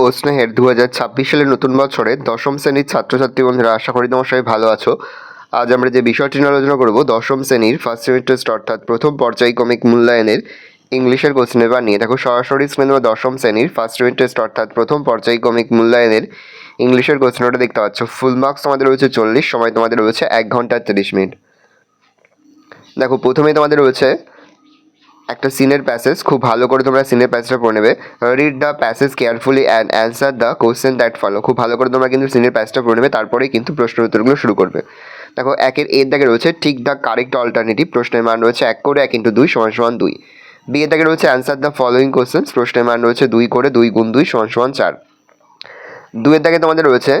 ও স্নেহের 2026 সালের নতুন বছরে দশম শ্রেণীর ছাত্রছাত্রী বন্ধুরা, আশা করি তোমার সবাই ভালো আছো। আজ আমরা যে বিষয়টি নিয়ে আলোচনা করব, দশম শ্রেণীর ফার্স্ট ইউনিট টেস্ট অর্থাৎ প্রথম পর্যায়ক্রমিক মূল্যায়নের ইংলিশের কোশ্চেন পেপার নিয়ে। দেখো সরাসরি স্ক্রিনে দশম শ্রেণীর ফার্স্ট ইউনিট টেস্ট অর্থাৎ প্রথম পর্যায়ক্রমিক মূল্যায়নের ইংলিশের কোশ্চেনটা দেখতে পাচ্ছ। ফুল মার্কস তোমাদের রয়েছে 40, সময় তোমাদের রয়েছে 1 ঘন্টা 30 মিনিট। দেখো প্রথমেই তোমাদের রয়েছে একটা সিনের প্যাসেজ, খুব ভালো করে তোমরা সিনের প্যাসেজটা পড়ে নেবে। Read the passage carefully and answer the question that follow. খুব ভালো করে তোমরা কিন্তু সিনের প্যাসেজটা পড়ে নেবে, তারপরেই কিন্তু প্রশ্নের উত্তরগুলো শুরু করবে। দেখো একের এর দাগে রয়েছে ঠিক দ্য কারেক্ট অল্টারনেটিভ, প্রশ্নের মান রয়েছে 1 করে 1 × 2 = 2। বি এর দাগে রয়েছে অ্যান্সার দ্য ফলোয়িং কোশ্চেন, প্রশ্নের মান রয়েছে 2 করে 2 × 2 = 4। দুয়ের দাগে তোমাদের রয়েছে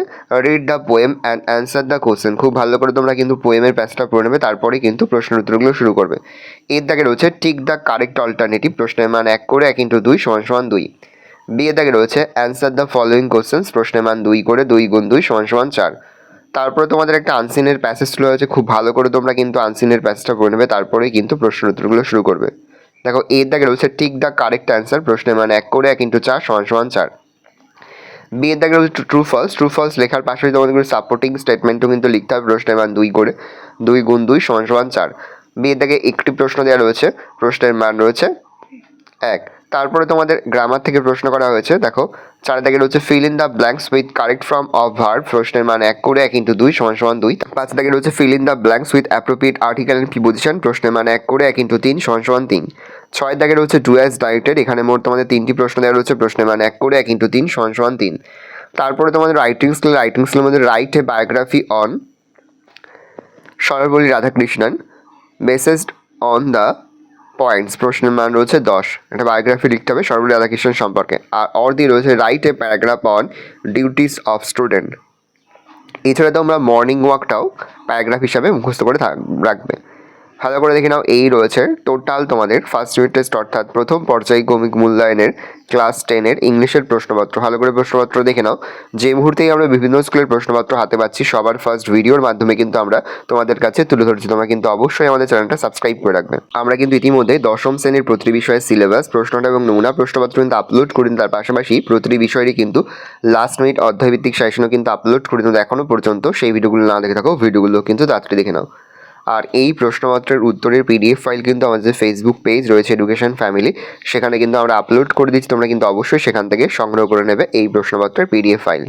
read the poem and answer the question. খুব ভালো করে তোমরা কিন্তু পোয়েমের প্যাসেজটা পড়ে নেবে, তারপরে কিন্তু প্রশ্নের উত্তরগুলো শুরু করবে। এর দাগে রয়েছে ঠিক দ্য কারেক্ট অল্টারনেটিভ, প্রশ্নের মান 1 করে 1 × 2 = 2। বি এর দাগে রয়েছে অ্যান্সার দ্য ফলোয়িং কোশ্চেন, প্রশ্নের মান 2 করে 2 × 2 = 4। তারপরে তোমাদের একটা আনসিনের প্যাসেজ তুলে হয়েছে, খুব ভালো করে তোমরা কিন্তু আনসিনের প্যাসেজটা পড়ে নেবে, তারপরেই কিন্তু প্রশ্নের উত্তরগুলো শুরু করবে। দেখো এর দাগে রয়েছে ঠিক দ্য কারেক্ট অ্যান্সার, প্রশ্নের মান 1 করে 1 × 4 = 4। বি এর দাগে রয়েছে ট্রু ফলস লেখার পাশাপাশি তোমাদের সাপোর্টিং স্টেটমেন্টও কিন্তু লিখতে হবে, প্রশ্নের মান 2 করে 2 × 2 = 4। বি এর দাগে একটি প্রশ্ন দেওয়া রয়েছে, প্রশ্নের মান রয়েছে 1। তারপরে তোমাদের গ্রামার থেকে প্রশ্ন করা হয়েছে। দেখো 4 দাগে রয়েছে fill in the blanks with correct form of verb, প্রশ্নের মান 1 করে 1 × 2 = 2। 5 দাগে রয়েছে fill in the blanks with appropriate article and preposition, প্রশ্নের মান 1 করে 1 × 3 = 3। 6 দাগে রয়েছে ডু অ্যাজ ডাইরেক্টেড, এখানে মোট তোমাদের 3টি প্রশ্ন দেওয়া রয়েছে, প্রশ্নের মান 1 করে 1 × 3 = 3। তারপরে তোমাদের রাইটিং স্কিলের মধ্যে write a biography on Sarvepalli Radhakrishnan based on the points, প্রশ্নের মান রয়েছে 10। একটা বায়োগ্রাফি লিখতে হবে সর্বপল্লী রাধাকৃষ্ণন সম্পর্কে। আর দিয়ে রয়েছে write a paragraph on duties of student. এছাড়া তোমরা মর্নিং ওয়াকটাও প্যারাগ্রাফ হিসাবে মুখস্থ করে রাখবে। ভালো করে দেখে নাও, এই রয়েছে টোটাল তোমাদের ফার্স্ট ইউনিট টেস্ট অর্থাৎ প্রথম পর্যায়ক্রমিক মূল্যায়নের ক্লাস 10-এর ইংলিশের প্রশ্নপত্র। ভালো করে প্রশ্নপত্র দেখে নাও। যে মুহূর্তেই আমরা বিভিন্ন স্কুলের প্রশ্নপত্র হাতে পাচ্ছি, সবার ফার্স্ট ভিডিওর মাধ্যমে কিন্তু আমরা তোমাদের কাছে তুলে ধরছি। তোমরা কিন্তু অবশ্যই আমাদের চ্যানেলটা সাবস্ক্রাইব করে রাখবে। আমরা কিন্তু ইতিমধ্যে দশম শ্রেণীর প্রতিটি বিষয়ের সিলেবাস, প্রশ্নটা এবং নমুনা প্রশ্নপত্র কিন্তু আপলোড করি। তার পাশাপাশি প্রতিটি বিষয়েরই কিন্তু লাস্ট মিনিট অধ্যায়ভিত্তিক সাজেশনও কিন্তু আপলোড করি। কিন্তু এখনও পর্যন্ত সেই ভিডিওগুলো না দেখে থাকো, ভিডিওগুলো কিন্তু তাড়াতাড়ি দেখে নাও। আর এই প্রশ্নপত্রের উত্তরের পিডিএফ ফাইল কিন্তু আমাদের ফেসবুক পেজ রয়েছে এডুকেশন ফ্যামিলি, সেখানে কিন্তু আমরা আপলোড করে দিচ্ছি। তোমরা কিন্তু অবশ্যই সেখান থেকে সংগ্রহ করে নেবে এই প্রশ্নপত্রের পিডিএফ ফাইল।